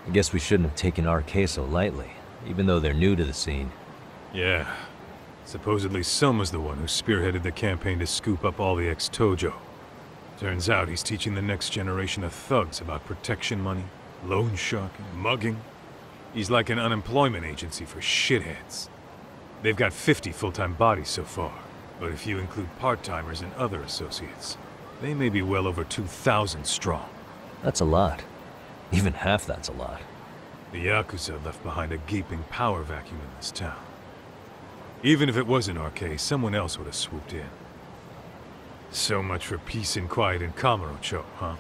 I guess we shouldn't have taken RK so lightly, even though they're new to the scene. Yeah. Supposedly Selma's the one who spearheaded the campaign to scoop up all the ex-Tojo. Turns out he's teaching the next generation of thugs about protection money, loan sharking, mugging. He's like an unemployment agency for shitheads. They've got 50 full-time bodies so far, but if you include part-timers and other associates, they may be well over 2,000 strong. That's a lot. Even half that's a lot. The Yakuza left behind a gaping power vacuum in this town. Even if it wasn't RK, someone else would have swooped in. So much for peace and quiet in Kamurocho, huh?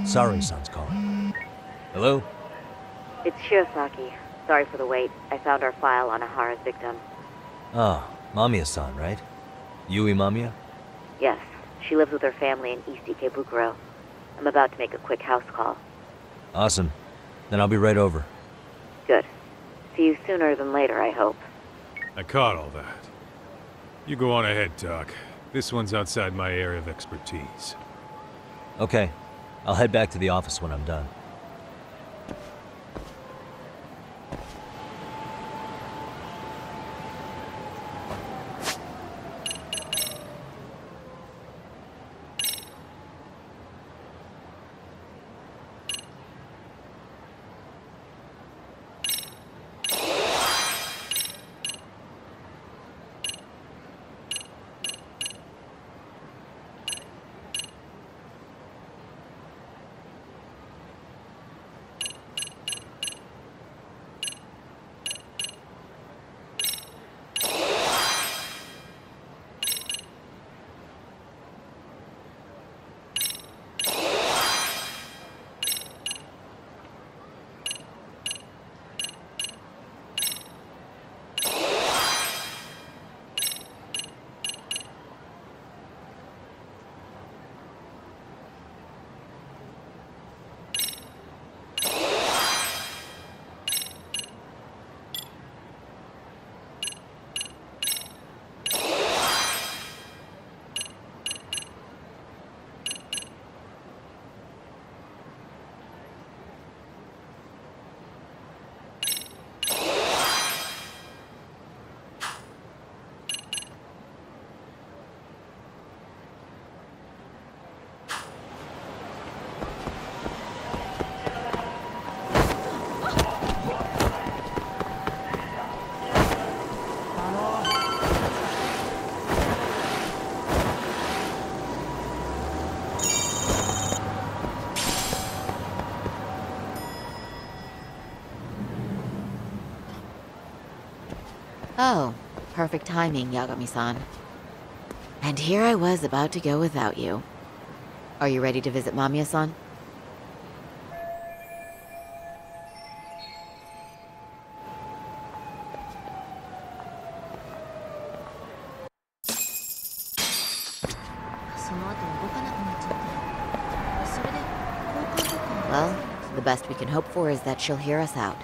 Sorry, son's calling. Hello? It's Shirosaki. Sorry for the wait. I found our file on Ahara's victim. Ah, Mamiya-san, right? Yui Mamiya? Yes, she lives with her family in East Ikebukuro. I'm about to make a quick house call. Awesome. Then I'll be right over. Good. See you sooner than later, I hope. I caught all that. You go on ahead, Doc. This one's outside my area of expertise. Okay. I'll head back to the office when I'm done. Oh, perfect timing, Yagami-san. And here I was about to go without you. Are you ready to visit Mamiya-san? Well, the best we can hope for is that she'll hear us out.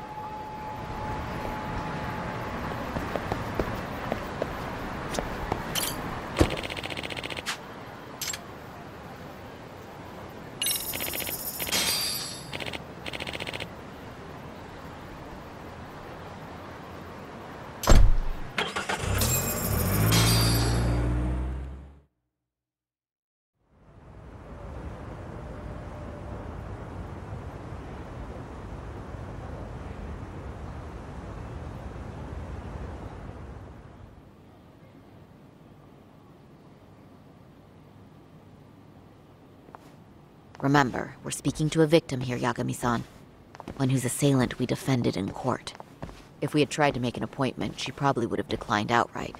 Remember, we're speaking to a victim here, Yagami-san. One whose assailant we defended in court. If we had tried to make an appointment, she probably would have declined outright.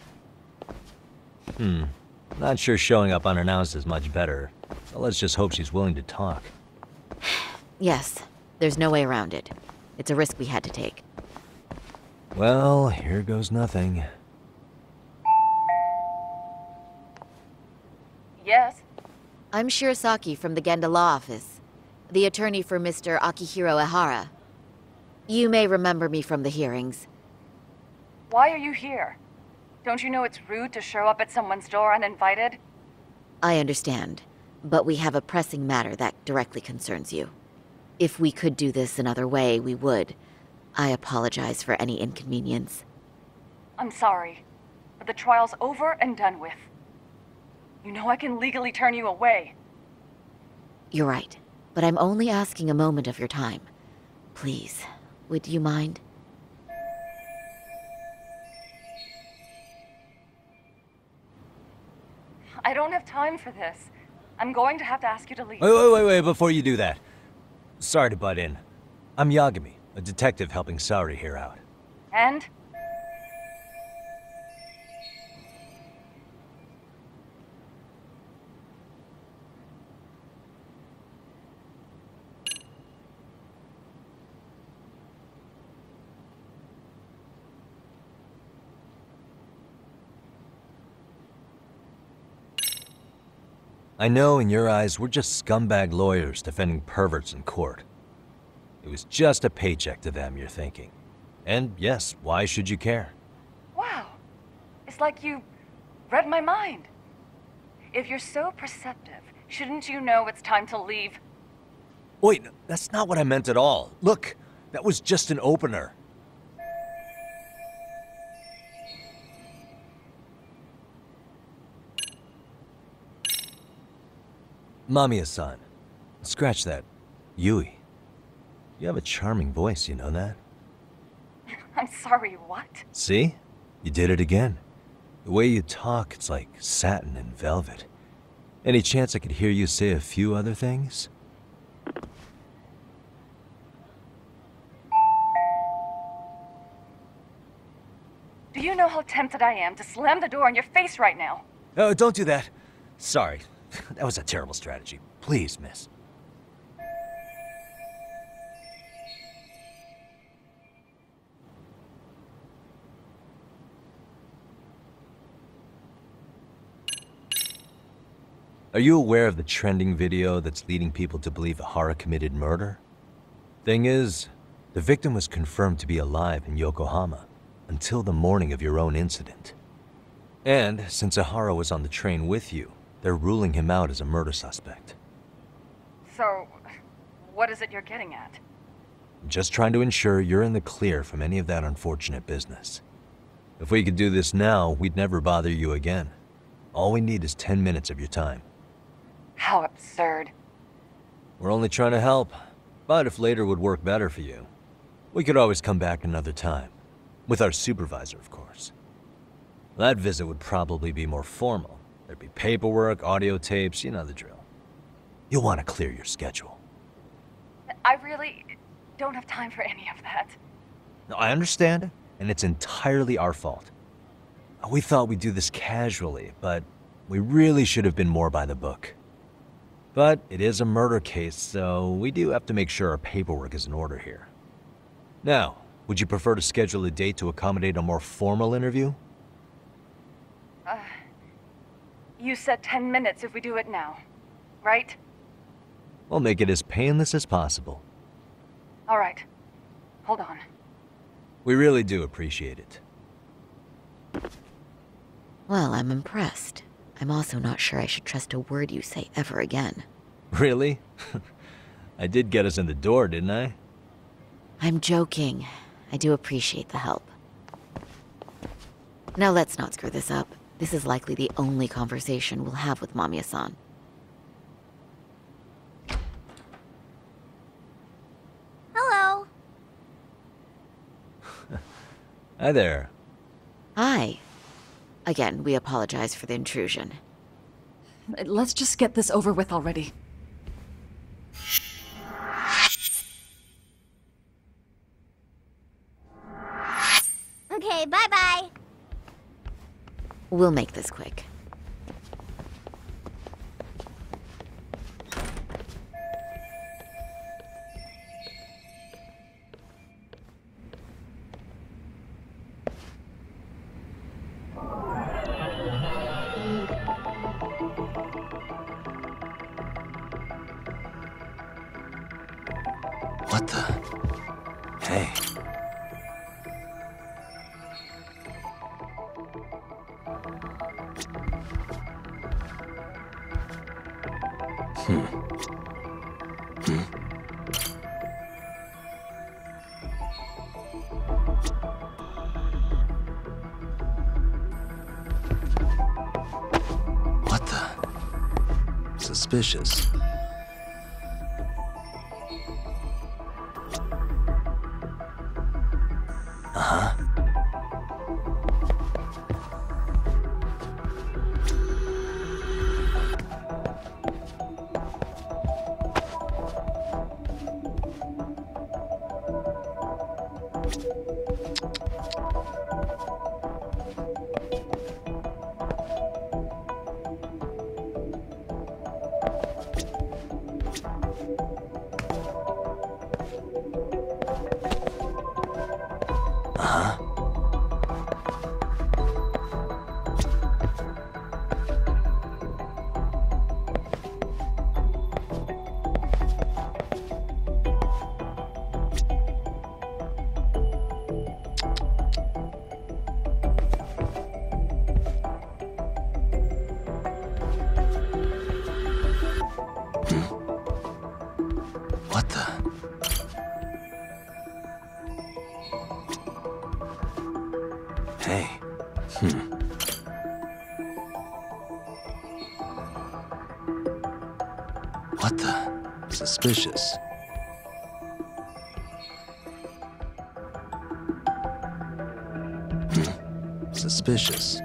Not sure showing up unannounced is much better. But let's just hope she's willing to talk. Yes, there's no way around it. It's a risk we had to take. Well, here goes nothing. Yes? I'm Shirosaki from the Genda Law Office, the attorney for Mr. Akihiro Ehara. You may remember me from the hearings. Why are you here? Don't you know it's rude to show up at someone's door uninvited? I understand. but we have a pressing matter that directly concerns you. If we could do this another way, we would. I apologize for any inconvenience. I'm sorry, but the trial's over and done with. You know I can legally turn you away. You're right, but I'm only asking a moment of your time. Please, would you mind? I don't have time for this. I'm going to have to ask you to leave. Wait, before you do that. Sorry to butt in. I'm Yagami, a detective helping Saori here out. And? I know in your eyes we're just scumbag lawyers defending perverts in court. It was just a paycheck to them, you're thinking. And yes, why should you care? Wow. It's like you read my mind. If you're so perceptive, shouldn't you know it's time to leave? Wait, that's not what I meant at all. Look, that was just an opener. Mamiya-san. Scratch that. Yui. You have a charming voice, you know that? I'm sorry, what? See? You did it again. The way you talk, it's like satin and velvet. Any chance I could hear you say a few other things? Do you know how tempted I am to slam the door in your face right now? Oh, don't do that. Sorry. That was a terrible strategy. Please, miss. Are you aware of the trending video that's leading people to believe Hara committed murder? Thing is, the victim was confirmed to be alive in Yokohama until the morning of your own incident. And since Ahara was on the train with you, they're ruling him out as a murder suspect. So, what is it you're getting at? Just trying to ensure you're in the clear from any of that unfortunate business. If we could do this now, we'd never bother you again. All we need is 10 minutes of your time. How absurd. We're only trying to help, but if later would work better for you, we could always come back another time. With our supervisor, of course. That visit would probably be more formal. There'd be paperwork, audio tapes, you know the drill. You'll want to clear your schedule. I really don't have time for any of that. No, I understand, and it's entirely our fault. We thought we'd do this casually, but we really should have been more by the book. But it is a murder case, so we do have to make sure our paperwork is in order here. Now, would you prefer to schedule a date to accommodate a more formal interview? You said 10 minutes if we do it now, right? We'll make it as painless as possible. All right. Hold on. We really do appreciate it. Well, I'm impressed. I'm also not sure I should trust a word you say ever again. Really? I did get us in the door, didn't I? I'm joking. I do appreciate the help. Now let's not screw this up. This is likely the only conversation we'll have with Mamiya-san. Hello. Hi there. Hi. Again, we apologize for the intrusion. Let's just get this over with already. Okay, bye-bye. We'll make this quick. What the? Hey. What the? Suspicious. What the? Hey. What the? Suspicious. Suspicious.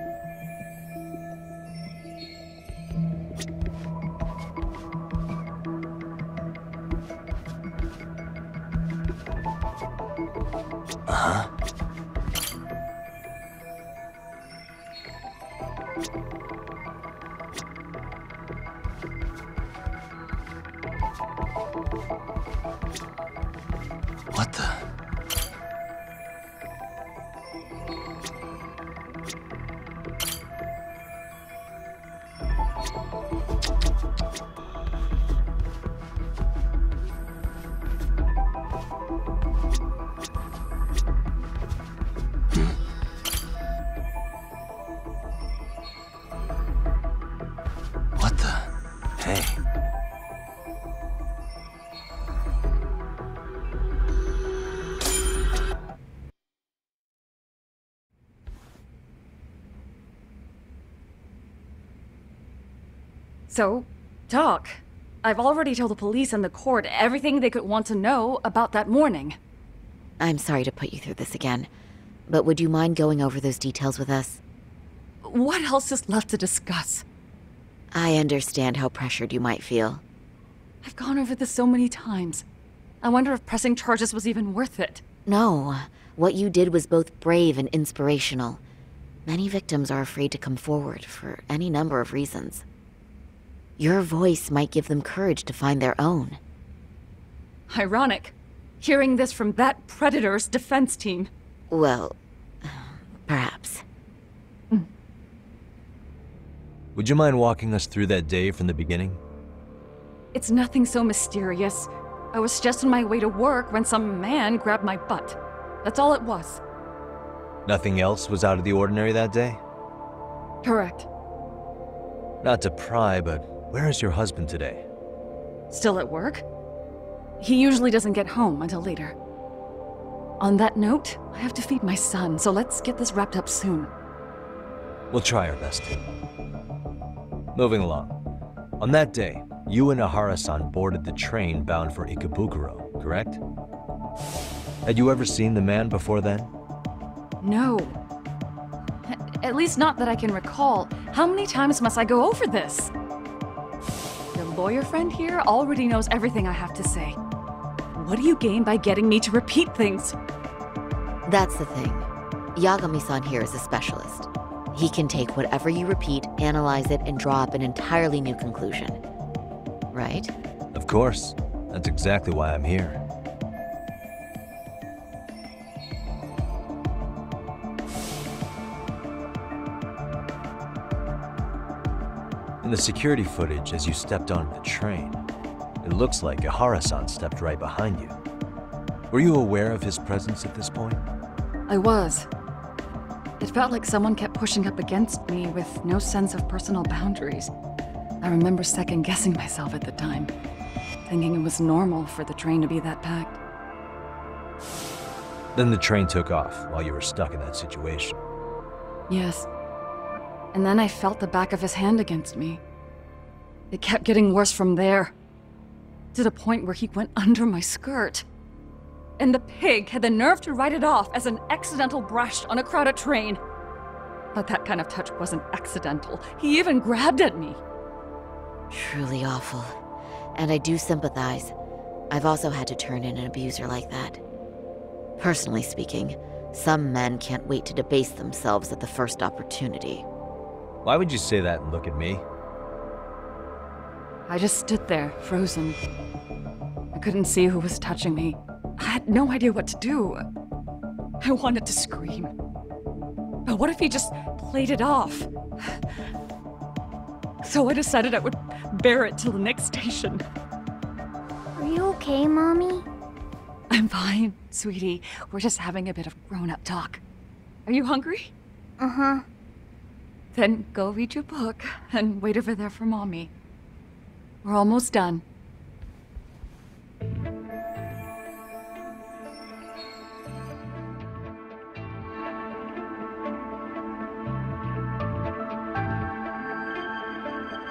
What the? What the? Hey. So, talk. I've already told the police and the court everything they could want to know about that morning. I'm sorry to put you through this again, but would you mind going over those details with us? What else is left to discuss? I understand how pressured you might feel. I've gone over this so many times. I wonder if pressing charges was even worth it. No, what you did was both brave and inspirational. Many victims are afraid to come forward for any number of reasons. Your voice might give them courage to find their own. Ironic. Hearing this from that predator's defense team. Well, perhaps. Would you mind walking us through that day from the beginning? It's nothing so mysterious. I was just on my way to work when some man grabbed my butt. That's all it was. Nothing else was out of the ordinary that day? Correct. Not to pry, but where is your husband today? Still at work? He usually doesn't get home until later. On that note, I have to feed my son, so let's get this wrapped up soon. We'll try our best. Moving along. On that day, you and Ahara-san boarded the train bound for Ikebukuro, correct? Had you ever seen the man before then? No. At least not that I can recall. How many times must I go over this? Your lawyer friend here already knows everything I have to say. What do you gain by getting me to repeat things? That's the thing. Yagami-san here is a specialist. He can take whatever you repeat, analyze it, and draw up an entirely new conclusion. Right? Of course. That's exactly why I'm here. In the security footage as you stepped onto the train, it looks like Ahara-san stepped right behind you. Were you aware of his presence at this point? I was. It felt like someone kept pushing up against me with no sense of personal boundaries. I remember second-guessing myself at the time, thinking it was normal for the train to be that packed. Then the train took off while you were stuck in that situation. Yes. And then I felt the back of his hand against me. It kept getting worse from there, to the point where he went under my skirt. And the pig had the nerve to write it off as an accidental brush on a crowded train. But that kind of touch wasn't accidental. He even grabbed at me. Truly awful. And I do sympathize. I've also had to turn in an abuser like that. Personally speaking, some men can't wait to debase themselves at the first opportunity. Why would you say that and look at me? I just stood there, frozen. I couldn't see who was touching me. I had no idea what to do. I wanted to scream. But what if he just played it off? So I decided I would bear it till the next station. Are you okay, Mommy? I'm fine, sweetie. We're just having a bit of grown-up talk. Are you hungry? Uh-huh. Then go read your book and wait over there for Mommy. We're almost done.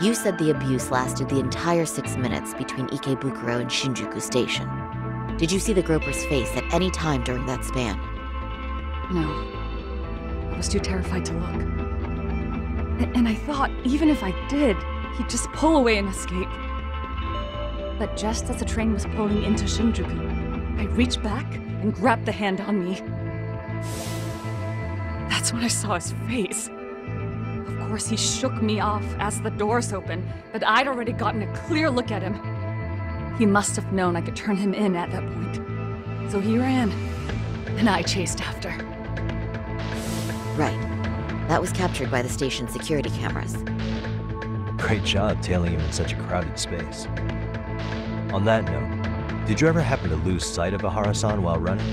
You said the abuse lasted the entire 6 minutes between Ikebukuro and Shinjuku Station. Did you see the groper's face at any time during that span? No. I was too terrified to look. And I thought, even if I did, he'd just pull away and escape. But just as the train was pulling into Shinjuku, I reached back and grabbed the hand on me. That's when I saw his face. Of course, he shook me off as the doors opened, but I'd already gotten a clear look at him. He must have known I could turn him in at that point. So he ran, and I chased after. Right. That was captured by the station's security cameras. Great job tailing him in such a crowded space. On that note, did you ever happen to lose sight of Ihara-san while running?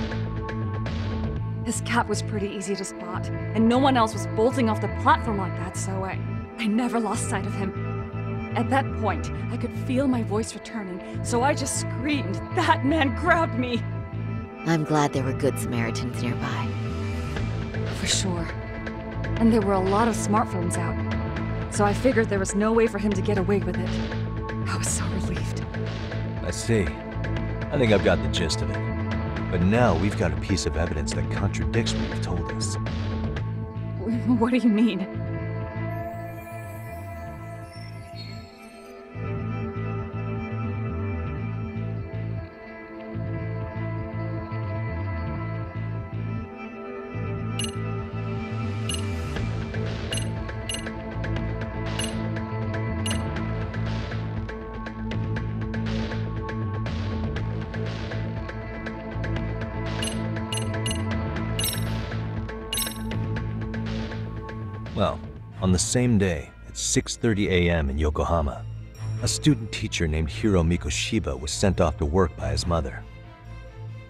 His cap was pretty easy to spot, and no one else was bolting off the platform like that, so I never lost sight of him. At that point, I could feel my voice returning, so I just screamed, "That man grabbed me!" I'm glad there were good Samaritans nearby. For sure. And there were a lot of smartphones out, so I figured there was no way for him to get away with it. I was so relieved. I see. I think I've got the gist of it. But now we've got a piece of evidence that contradicts what you've told us. What do you mean? Well, on the same day, at 6:30 a.m. in Yokohama, a student teacher named Hiro Mikoshiba was sent off to work by his mother.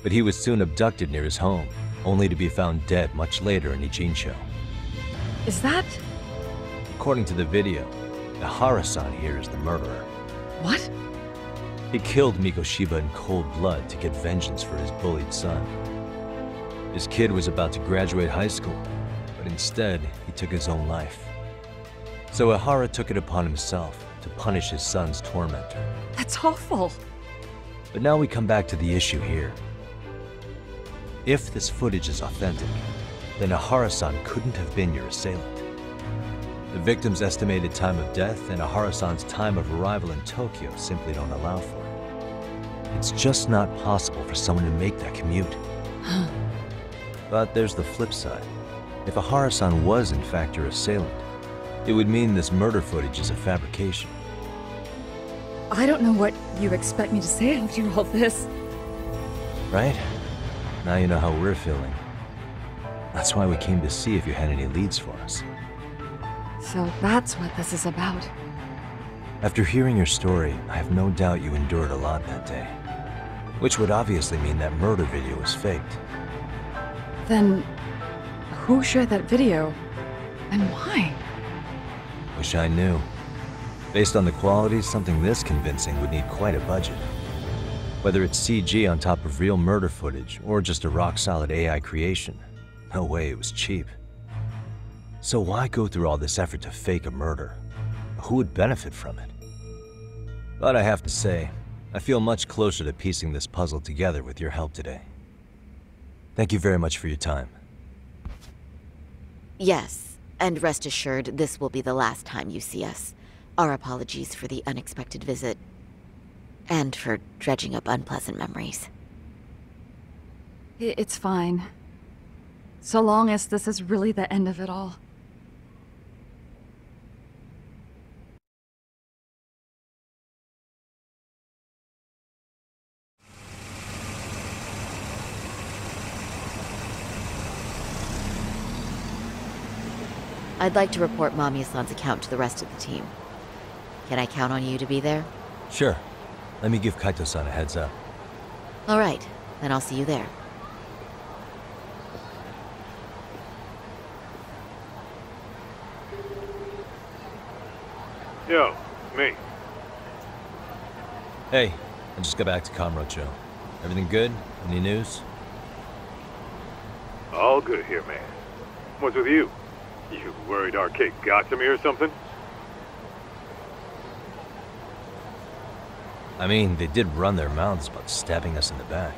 But he was soon abducted near his home, only to be found dead much later in Ijincho. Is that... According to the video, Ihara-san here is the murderer. what? He killed Mikoshiba in cold blood to get vengeance for his bullied son. His kid was about to graduate high school, but instead, he took his own life. So Ihara took it upon himself to punish his son's tormentor. That's awful. But now we come back to the issue here. If this footage is authentic, then Ihara-san couldn't have been your assailant. The victim's estimated time of death and Ihara-san's time of arrival in Tokyo simply don't allow for it. It's just not possible for someone to make that commute. But there's the flip side. If Ihara-san was in fact your assailant, it would mean this murder footage is a fabrication. I don't know what you expect me to say after all this. Right? Now you know how we're feeling. That's why we came to see if you had any leads for us. So that's what this is about. After hearing your story, I have no doubt you endured a lot that day. Which would obviously mean that murder video was faked. Then... who shared that video? And why? Wish I knew. Based on the quality, something this convincing would need quite a budget. Whether it's CG on top of real murder footage or just a rock-solid AI creation, no way it was cheap. So why go through all this effort to fake a murder? Who would benefit from it? But I have to say, I feel much closer to piecing this puzzle together with your help today. Thank you very much for your time. Yes, and rest assured this will be the last time you see us. Our apologies for the unexpected visit. And for dredging up unpleasant memories. It's fine. So long as this is really the end of it all. I'd like to report Mami-san's account to the rest of the team. Can I count on you to be there? Sure. Let me give Kaito-san a heads up. All right, then I'll see you there. Yo, me. Hey, I just got back to Kamurocho. Everything good? Any news? All good here, man. What's with you? You worried Arcade got to me or something? I mean, they did run their mouths about stabbing us in the back.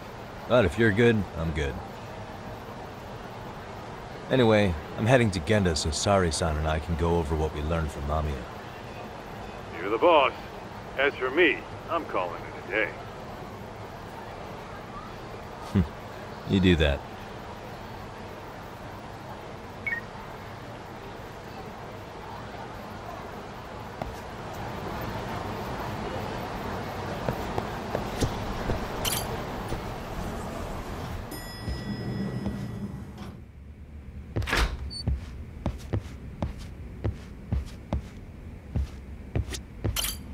But if you're good, I'm good. Anyway, I'm heading to Genda so Sari-san and I can go over what we learned from Mamiya. You're the boss. As for me, I'm calling it a day. You do that.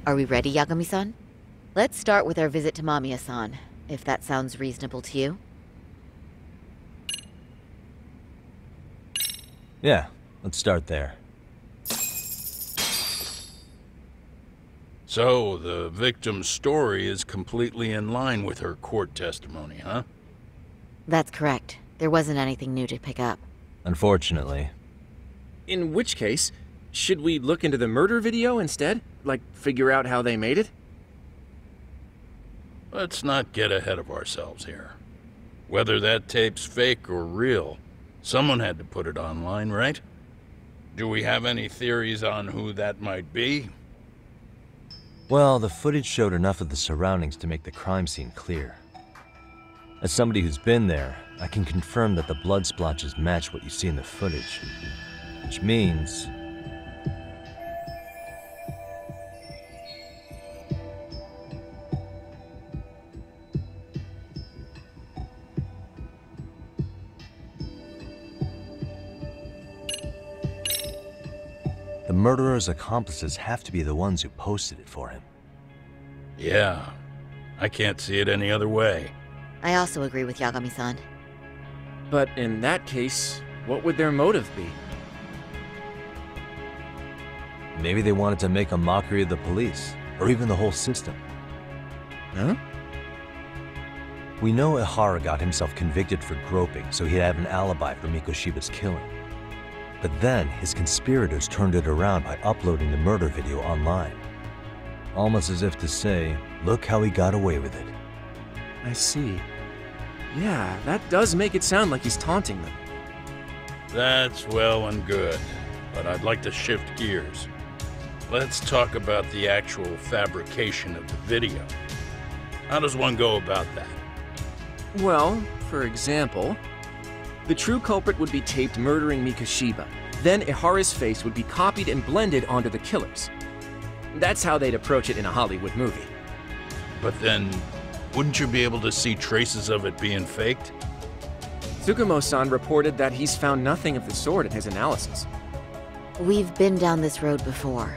Are we ready, Yagami-san? Let's start with our visit to Mamiya-san, if that sounds reasonable to you. Yeah, let's start there. So, the victim's story is completely in line with her court testimony, huh? That's correct. There wasn't anything new to pick up. Unfortunately. In which case, should we look into the murder video instead? Like, figure out how they made it? Let's not get ahead of ourselves here. Whether that tape's fake or real, someone had to put it online, right? Do we have any theories on who that might be? Well, the footage showed enough of the surroundings to make the crime scene clear. As somebody who's been there, I can confirm that the blood splotches match what you see in the footage. Which means... the murderer's accomplices have to be the ones who posted it for him. Yeah, I can't see it any other way. I also agree with Yagami-san. But in that case, what would their motive be? Maybe they wanted to make a mockery of the police, or even the whole system. Huh? We know Ihara got himself convicted for groping, so he'd have an alibi for Mikoshiba's killing. But then, his conspirators turned it around by uploading the murder video online. Almost as if to say, look how he got away with it. I see. Yeah, that does make it sound like he's taunting them. That's well and good, but I'd like to shift gears. Let's talk about the actual fabrication of the video. How does one go about that? Well, for example, the true culprit would be taped murdering Mikoshiba. Then Ihara's face would be copied and blended onto the killers. That's how they'd approach it in a Hollywood movie. But then, wouldn't you be able to see traces of it being faked? Tsukumo-san reported that he's found nothing of the sort in his analysis. We've been down this road before.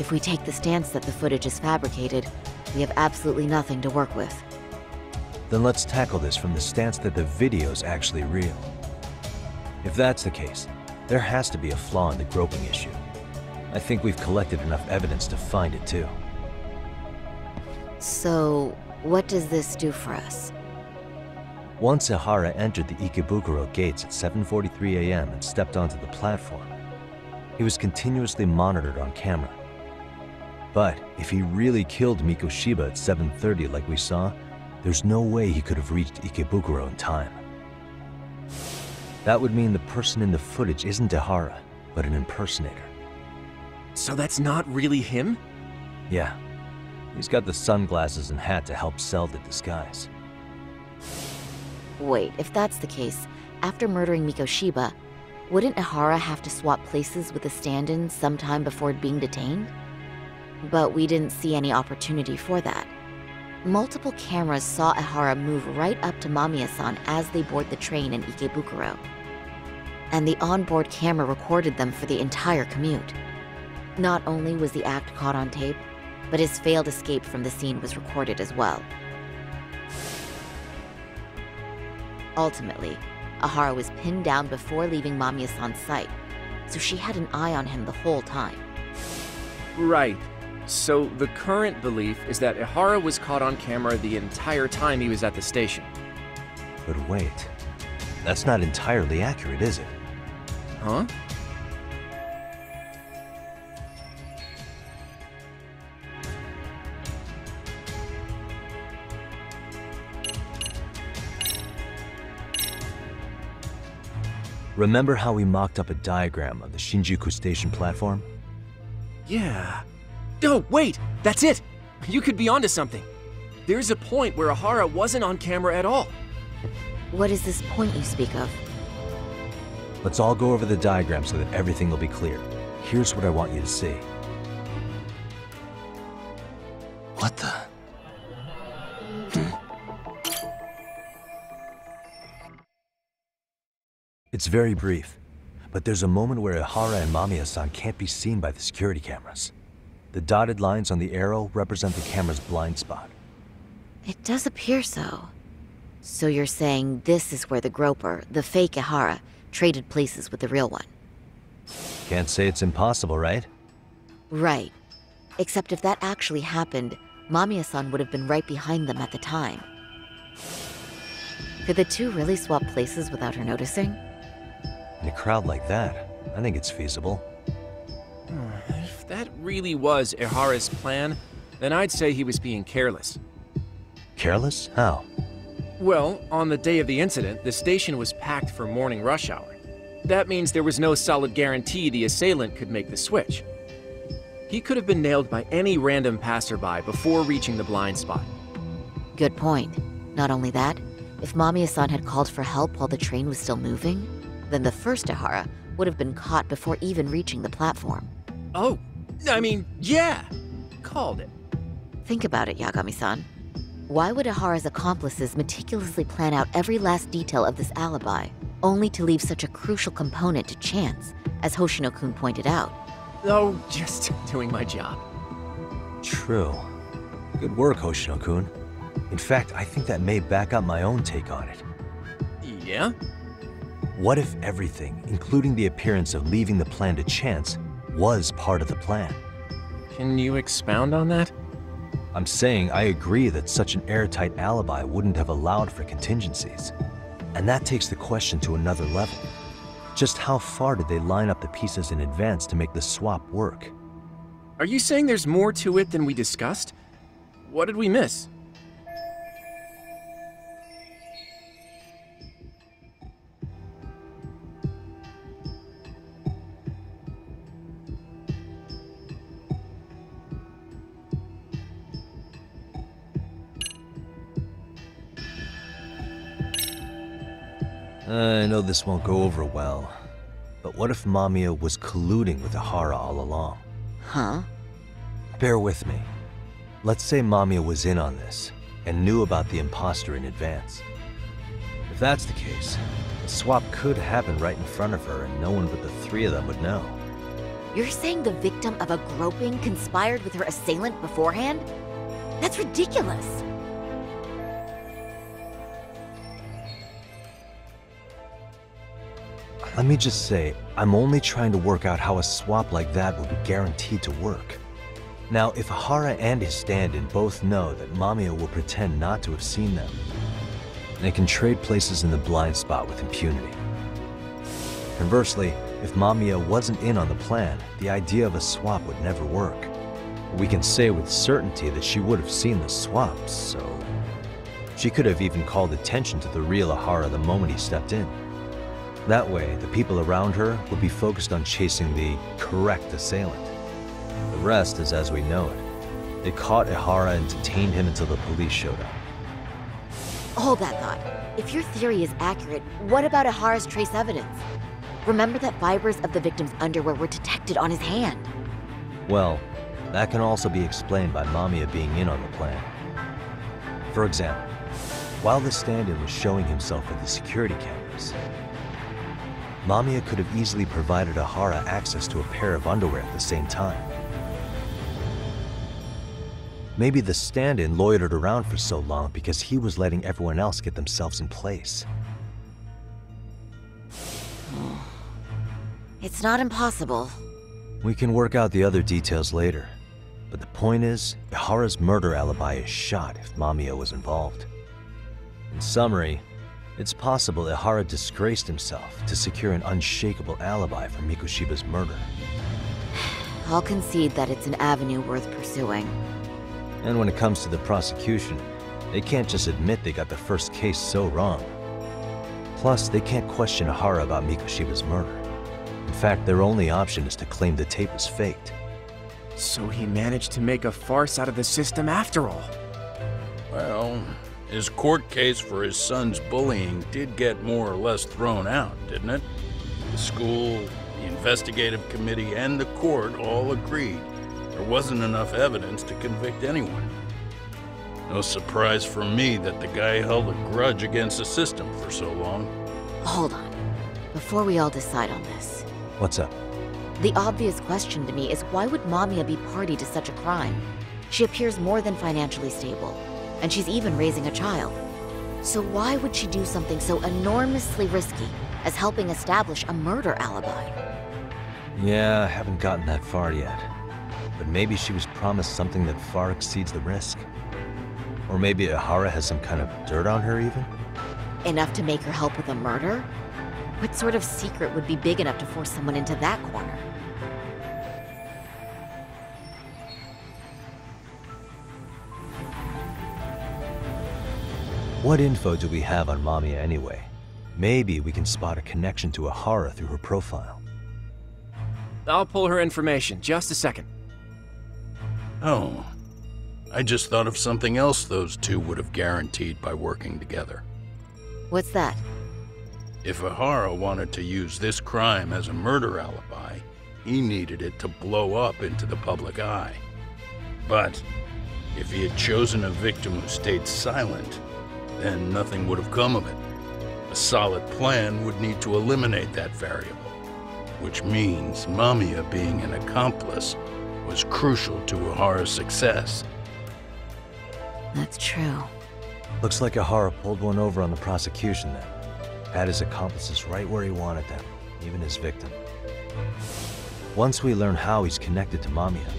If we take the stance that the footage is fabricated, we have absolutely nothing to work with. Then let's tackle this from the stance that the video's actually real. If that's the case, there has to be a flaw in the groping issue. I think we've collected enough evidence to find it too. So, what does this do for us? Once Ihara entered the Ikebukuro gates at 7:43 a.m. and stepped onto the platform, he was continuously monitored on camera. But if he really killed Mikoshiba at 7:30 like we saw, there's no way he could have reached Ikebukuro in time. That would mean the person in the footage isn't Ihara, but an impersonator. So that's not really him? Yeah. He's got the sunglasses and hat to help sell the disguise. Wait, if that's the case, after murdering Mikoshiba, wouldn't Ihara have to swap places with the stand-in sometime before being detained? But we didn't see any opportunity for that. Multiple cameras saw Ihara move right up to Mamiya-san as they board the train in Ikebukuro. And the onboard camera recorded them for the entire commute. Not only was the act caught on tape, but his failed escape from the scene was recorded as well. Ultimately, Ihara was pinned down before leaving Mamiya-san's sight, so she had an eye on him the whole time. Right. So the current belief is that Ihara was caught on camera the entire time he was at the station. But wait, that's not entirely accurate, is it? Huh? Remember how we mocked up a diagram of the Shinjuku station platform? Yeah. Oh, wait! That's it! You could be onto something. There's a point where Ihara wasn't on camera at all. What is this point you speak of? Let's all go over the diagram so that everything will be clear. Here's what I want you to see. What the? It's very brief, but there's a moment where Ihara and Mamiya-san can't be seen by the security cameras. The dotted lines on the arrow represent the camera's blind spot. It does appear so. So you're saying this is where the groper, the fake Ihara, traded places with the real one? Can't say it's impossible, right? Right. Except if that actually happened, Mamiya-san would have been right behind them at the time. Could the two really swap places without her noticing? In a crowd like that, I think it's feasible. If that really was Ihara's plan, then I'd say he was being careless. Careless? How? Well, on the day of the incident, the station was packed for morning rush hour. That means there was no solid guarantee the assailant could make the switch. He could have been nailed by any random passerby before reaching the blind spot. Good point. Not only that, if Mamiya-san had called for help while the train was still moving, then the first Ihara would have been caught before even reaching the platform. Oh, I mean, yeah! Called it. Think about it, Yagami-san. Why would Ihara's accomplices meticulously plan out every last detail of this alibi, only to leave such a crucial component to chance, as Hoshino-kun pointed out? Oh, just doing my job. True. Good work, Hoshino-kun. In fact, I think that may back up my own take on it. Yeah? What if everything, including the appearance of leaving the plan to chance, was part of the plan? Can you expound on that? I'm saying I agree that such an airtight alibi wouldn't have allowed for contingencies. And that takes the question to another level. Just how far did they line up the pieces in advance to make the swap work? Are you saying there's more to it than we discussed? What did we miss? I know this won't go over well, but what if Mamiya was colluding with Ihara all along? Huh? Bear with me. Let's say Mamiya was in on this, and knew about the imposter in advance. If that's the case, the swap could happen right in front of her and no one but the three of them would know. You're saying the victim of a groping conspired with her assailant beforehand? That's ridiculous! Let me just say, I'm only trying to work out how a swap like that would be guaranteed to work. Now, if Hara and his stand-in both know that Mamiya will pretend not to have seen them, they can trade places in the blind spot with impunity. Conversely, if Mamiya wasn't in on the plan, the idea of a swap would never work. We can say with certainty that she would have seen the swaps, so she could have even called attention to the real Ahara the moment he stepped in. That way, the people around her would be focused on chasing the correct assailant. The rest is as we know it. They caught Ahara and detained him until the police showed up. Hold that thought. If your theory is accurate, what about Ahara's trace evidence? Remember that fibers of the victim's underwear were detected on his hand. Well, that can also be explained by Mamiya being in on the plan. For example, while the stand-in was showing himself at the security cameras, Mamiya could have easily provided Ahara access to a pair of underwear at the same time. Maybe the stand-in loitered around for so long because he was letting everyone else get themselves in place. It's not impossible. We can work out the other details later. But the point is, Ihara's murder alibi is shot if Mamiya was involved. In summary, it's possible Ihara disgraced himself to secure an unshakable alibi for Mikushiba's murder. I'll concede that it's an avenue worth pursuing. And when it comes to the prosecution, they can't just admit they got the first case so wrong. Plus, they can't question Ihara about Mikushiba's murder. In fact, their only option is to claim the tape is faked. So he managed to make a farce out of the system after all. Well, his court case for his son's bullying did get more or less thrown out, didn't it? The school, the investigative committee, and the court all agreed there wasn't enough evidence to convict anyone. No surprise for me that the guy held a grudge against the system for so long. Hold on. Before we all decide on this. What's up? The obvious question to me is why would Mamiya be party to such a crime? She appears more than financially stable, and she's even raising a child. So why would she do something so enormously risky as helping establish a murder alibi? Yeah, I haven't gotten that far yet. But maybe she was promised something that far exceeds the risk. Or maybe Ihara has some kind of dirt on her even? Enough to make her help with a murder? What sort of secret would be big enough to force someone into that corner? What info do we have on Mamiya anyway? Maybe we can spot a connection to Ihara through her profile. I'll pull her information. Just a second. Oh, I just thought of something else those two would have guaranteed by working together. What's that? If Ihara wanted to use this crime as a murder alibi, he needed it to blow up into the public eye. But if he had chosen a victim who stayed silent, then nothing would have come of it. A solid plan would need to eliminate that variable, which means Mamiya being an accomplice was crucial to Ihara's success. That's true. Looks like Ihara pulled one over on the prosecution then. Had his accomplices right where he wanted them, even his victim. Once we learn how he's connected to Mamiya,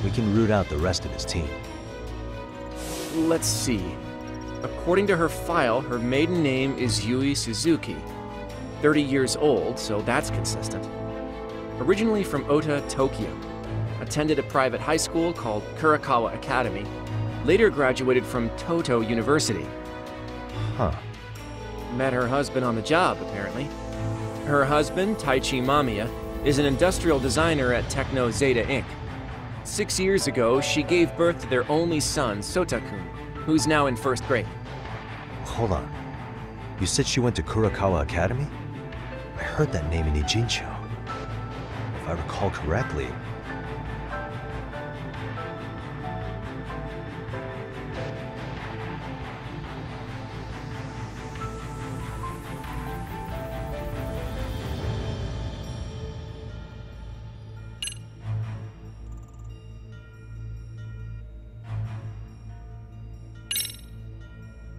we can root out the rest of his team. Let's see. According to her file, her maiden name is Yui Suzuki. 30 years old, so that's consistent. Originally from Ota, Tokyo. Attended a private high school called Kurakawa Academy. Later graduated from Toto University. Huh. Met her husband on the job, apparently. Her husband, Taichi Mamiya, is an industrial designer at Techno Zeta Inc. 6 years ago, she gave birth to their only son, Sota-kun, who's now in first grade. Hold on. You said she went to Kurakawa Academy? I heard that name in Ijincho. If I recall correctly...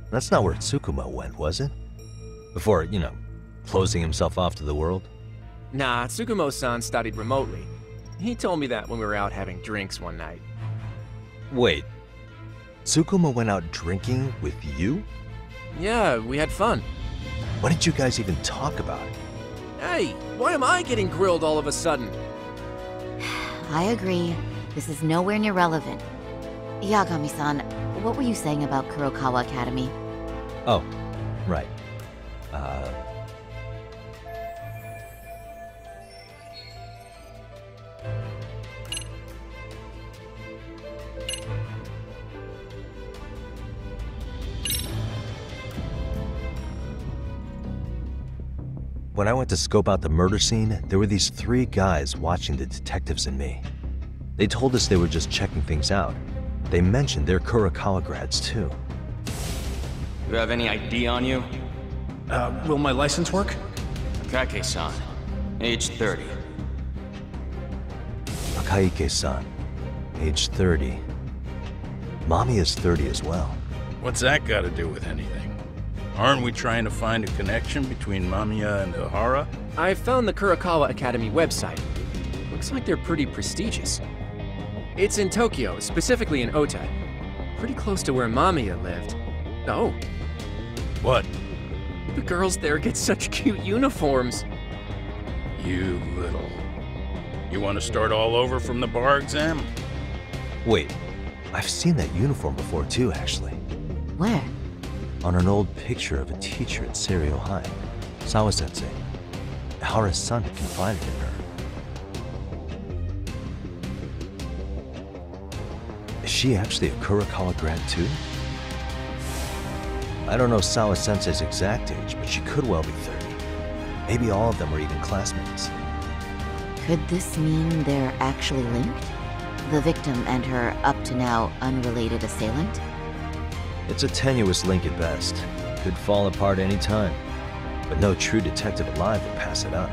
That's not where Tsukuma went, was it? Before, closing himself off to the world? Nah, Tsukumo-san studied remotely. He told me that when we were out having drinks one night. Wait, Tsukumo went out drinking with you? Yeah, we had fun. What did you guys even talk about? Hey, why am I getting grilled all of a sudden? I agree. This is nowhere near relevant. Yagami-san, what were you saying about Kurokawa Academy? Oh, right. When I went to scope out the murder scene, there were these 3 guys watching the detectives and me. They told us they were just checking things out. They mentioned they're Kurokawa grads too. You have any ID on you? Will my license work? Kake-san, age 30. Akaike-san, age 30. Mommy is 30 as well. What's that got to do with anything? Aren't we trying to find a connection between Mamiya and Ohara? I found the Kurokawa Academy website. Looks like they're pretty prestigious. It's in Tokyo, specifically in Ota. Pretty close to where Mamiya lived. Oh. What? The girls there get such cute uniforms. You little... You want to start all over from the bar exam? Wait, I've seen that uniform before too, actually. Where? On an old picture of a teacher at Seiryo High, Sawa-sensei. Hara's son had confided in her. Is she actually a Kurokawa grad too? I don't know Sawa-sensei's exact age, but she could well be 30. Maybe all of them were even classmates. Could this mean they're actually linked? The victim and her up-to-now unrelated assailant? It's a tenuous link at best. Could fall apart any time. But no true detective alive would pass it up.